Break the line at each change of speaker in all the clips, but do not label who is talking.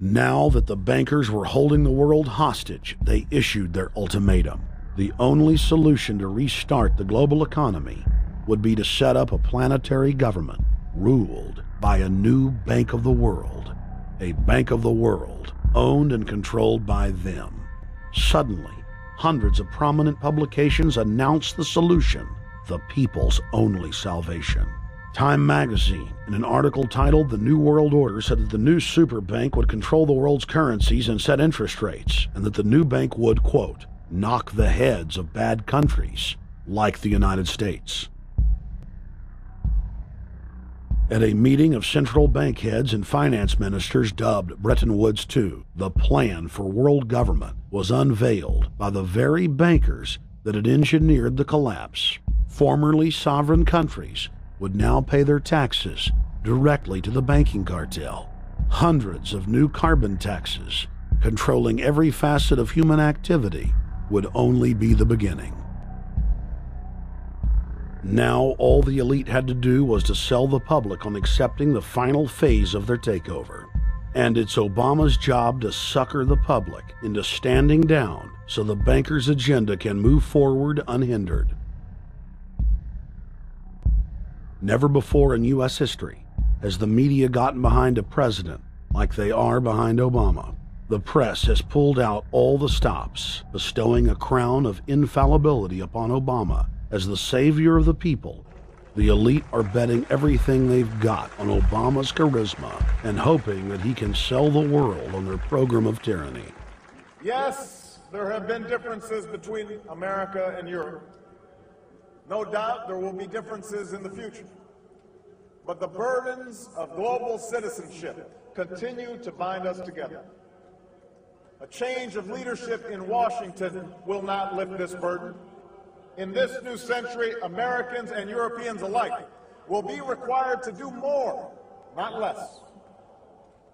Now that the bankers were holding the world hostage, they issued their ultimatum. The only solution to restart the global economy would be to set up a planetary government ruled by a new Bank of the World, a Bank of the World owned and controlled by them. Suddenly, hundreds of prominent publications announced the solution, the people's only salvation. Time magazine, in an article titled "The New World Order," said that the new super bank would control the world's currencies and set interest rates, and that the new bank would, quote, knock the heads of bad countries like the United States. At a meeting of central bank heads and finance ministers dubbed Bretton Woods II, the plan for world government was unveiled by the very bankers that had engineered the collapse. Formerly sovereign countries would now pay their taxes directly to the banking cartel. Hundreds of new carbon taxes, controlling every facet of human activity, would only be the beginning. Now all the elite had to do was to sell the public on accepting the final phase of their takeover. And it's Obama's job to sucker the public into standing down so the bankers' agenda can move forward unhindered. Never before in U.S. history has the media gotten behind a president like they are behind Obama. The press has pulled out all the stops, bestowing a crown of infallibility upon Obama as the savior of the people. The elite are betting everything they've got on Obama's charisma and hoping that he can sell the world on their program of tyranny.
Yes, there have been differences between America and Europe. No doubt there will be differences in the future. But the burdens of global citizenship continue to bind us together. A change of leadership in Washington will not lift this burden. In this new century, Americans and Europeans alike will be required to do more, not less.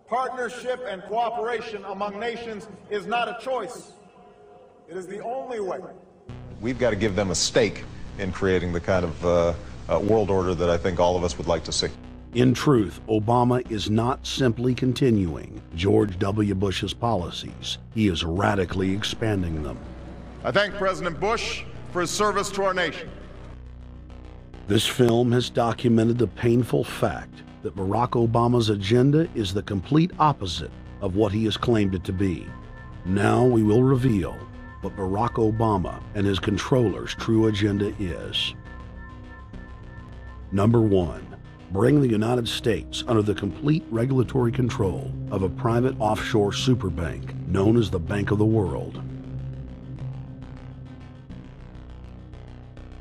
Partnership and cooperation among nations is not a choice. It is the only way.
We've got to give them a stake in creating the kind of world order that I think all of us would like to see.
In truth, Obama is not simply continuing George W. Bush's policies. He is radically expanding them.
I thank President Bush for his service to our nation.
This film has documented the painful fact that Barack Obama's agenda is the complete opposite of what he has claimed it to be. Now we will reveal what Barack Obama and his controllers' true agenda is. Number 1. Bring the United States under the complete regulatory control of a private offshore superbank known as the Bank of the World.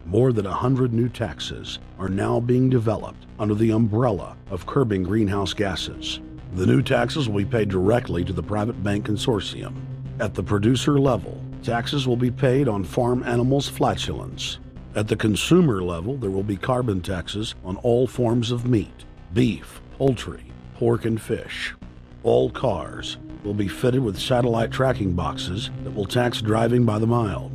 More than 100 new taxes are now being developed under the umbrella of curbing greenhouse gases. The new taxes will be paid directly to the private bank consortium. At the producer level, taxes will be paid on farm animals' flatulence. At the consumer level, there will be carbon taxes on all forms of meat, beef, poultry, pork, and fish. All cars will be fitted with satellite tracking boxes that will tax driving by the mile.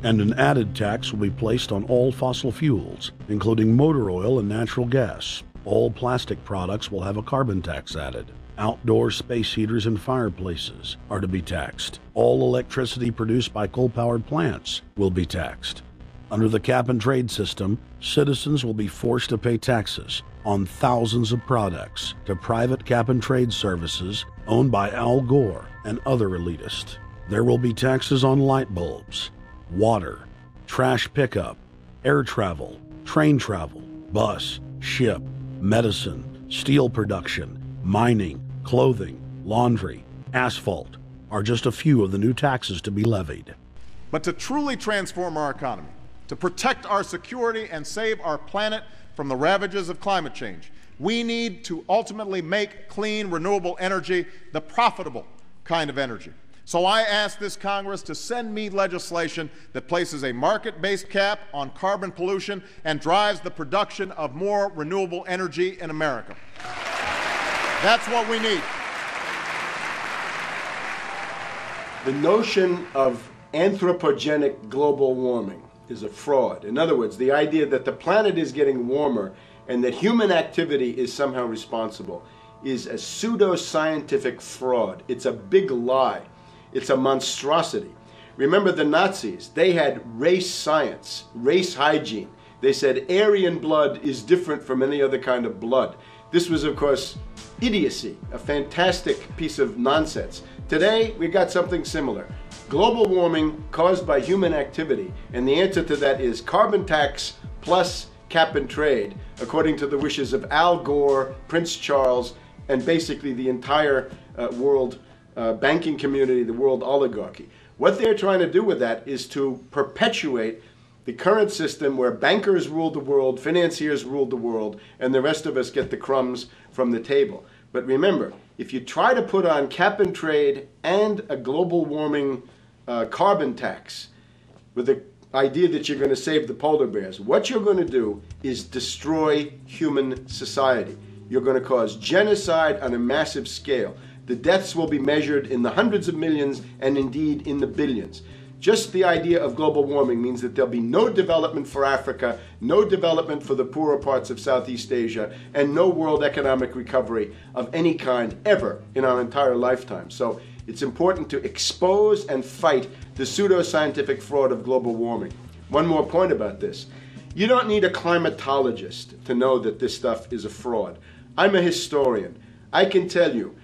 And an added tax will be placed on all fossil fuels, including motor oil and natural gas. All plastic products will have a carbon tax added. Outdoor space heaters and fireplaces are to be taxed. All electricity produced by coal-powered plants will be taxed. Under the cap-and-trade system, citizens will be forced to pay taxes on thousands of products to private cap-and-trade services owned by Al Gore and other elitists. There will be taxes on light bulbs, water, trash pickup, air travel, train travel, bus, ship, medicine, steel production, mining, clothing, laundry, asphalt are just a few of the new taxes to be levied.
But to truly transform our economy, to protect our security and save our planet from the ravages of climate change, we need to ultimately make clean, renewable energy the profitable kind of energy. So I ask this Congress to send me legislation that places a market-based cap on carbon pollution and drives the production of more renewable energy in America. That's what we need.
The notion of anthropogenic global warming is a fraud. In other words, the idea that the planet is getting warmer and that human activity is somehow responsible is a pseudo-scientific fraud. It's a big lie. It's a monstrosity. Remember the Nazis, they had race science, race hygiene. They said Aryan blood is different from any other kind of blood. This was, of course, idiocy, a fantastic piece of nonsense. Today, we got something similar. Global warming caused by human activity, and the answer to that is carbon tax plus cap and trade, according to the wishes of Al Gore, Prince Charles, and basically the entire world banking community, the world oligarchy. What they're trying to do with that is to perpetuate the current system where bankers rule the world, financiers rule the world, and the rest of us get the crumbs from the table. But remember, if you try to put on cap and trade and a global warming carbon tax with the idea that you're going to save the polar bears, what you're going to do is destroy human society. You're going to cause genocide on a massive scale. The deaths will be measured in the hundreds of millions and indeed in the billions. Just the idea of global warming means that there'll be no development for Africa, no development for the poorer parts of Southeast Asia, and no world economic recovery of any kind ever in our entire lifetime. So it's important to expose and fight the pseudo-scientific fraud of global warming. One more point about this. You don't need a climatologist to know that this stuff is a fraud. I'm a historian. I can tell you,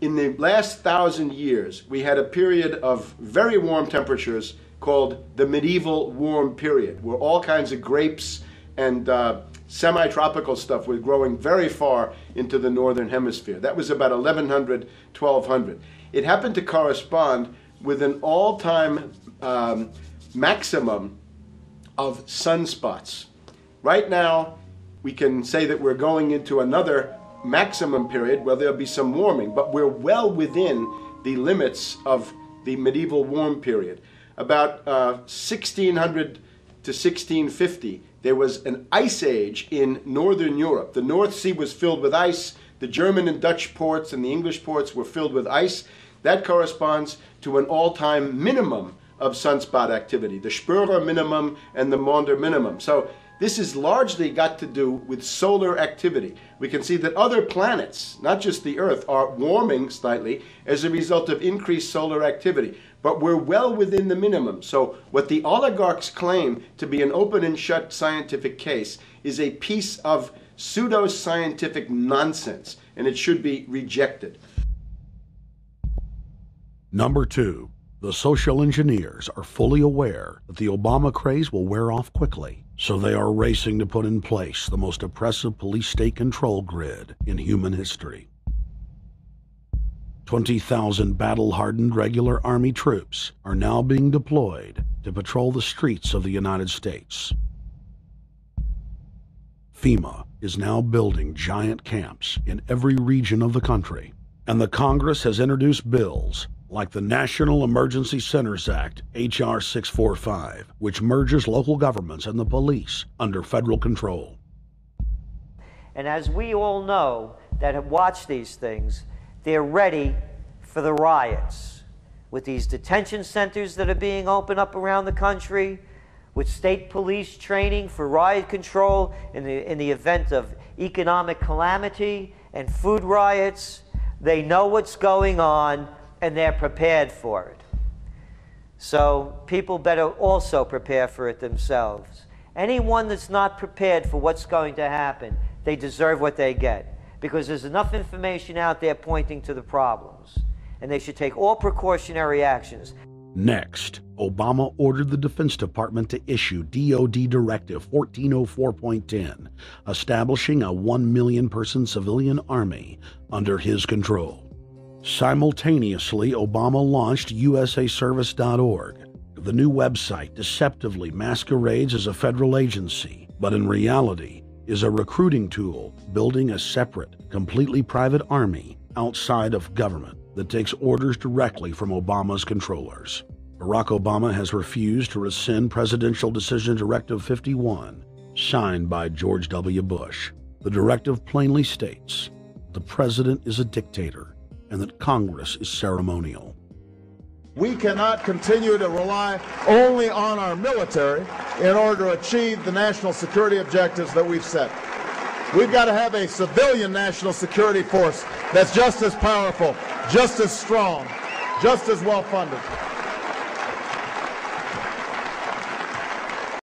in the last 1,000 years, we had a period of very warm temperatures called the medieval warm period, where all kinds of grapes and semi-tropical stuff was growing very far into the northern hemisphere. That was about 1100, 1200. It happened to correspond with an all-time maximum of sunspots. Right now, we can say that we're going into another maximum period where there'll be some warming, but we're well within the limits of the medieval warm period. About 1600 to 1650, there was an ice age in northern Europe. The North Sea was filled with ice. The German and Dutch ports and the English ports were filled with ice. That corresponds to an all-time minimum of sunspot activity, the Spörer minimum and the Maunder minimum. So this has largely got to do with solar activity. We can see that other planets, not just the Earth, are warming slightly as a result of increased solar activity. But we're well within the minimum. So what the oligarchs claim to be an open and shut scientific case is a piece of pseudo-scientific nonsense, and it should be rejected.
Number 2. The social engineers are fully aware that the Obama craze will wear off quickly, so they are racing to put in place the most oppressive police state control grid in human history. 20,000 battle-hardened regular Army troops are now being deployed to patrol the streets of the United States. FEMA is now building giant camps in every region of the country, and the Congress has introduced bills like the National Emergency Centers Act, H.R. 645, which merges local governments and the police under federal control.
And as we all know that have watched these things, they're ready for the riots. With these detention centers that are being opened up around the country, with state police training for riot control in the event of economic calamity and food riots, they know what's going on and they're prepared for it. So people better also prepare for it themselves. Anyone that's not prepared for what's going to happen, they deserve what they get, because there's enough information out there pointing to the problems, and they should take all precautionary actions.
Next, Obama ordered the Defense Department to issue DoD Directive 1404.10, establishing a 1 million person civilian army under his control. Simultaneously, Obama launched usaservice.org. The new website deceptively masquerades as a federal agency, but in reality is a recruiting tool building a separate, completely private army outside of government that takes orders directly from Obama's controllers. Barack Obama has refused to rescind Presidential Decision Directive 51, signed by George W. Bush. The directive plainly states the president is a dictator and that Congress is ceremonial.
We cannot continue to rely only on our military in order to achieve the national security objectives that we've set. We've got to have a civilian national security force that's just as powerful, just as strong, just as well funded.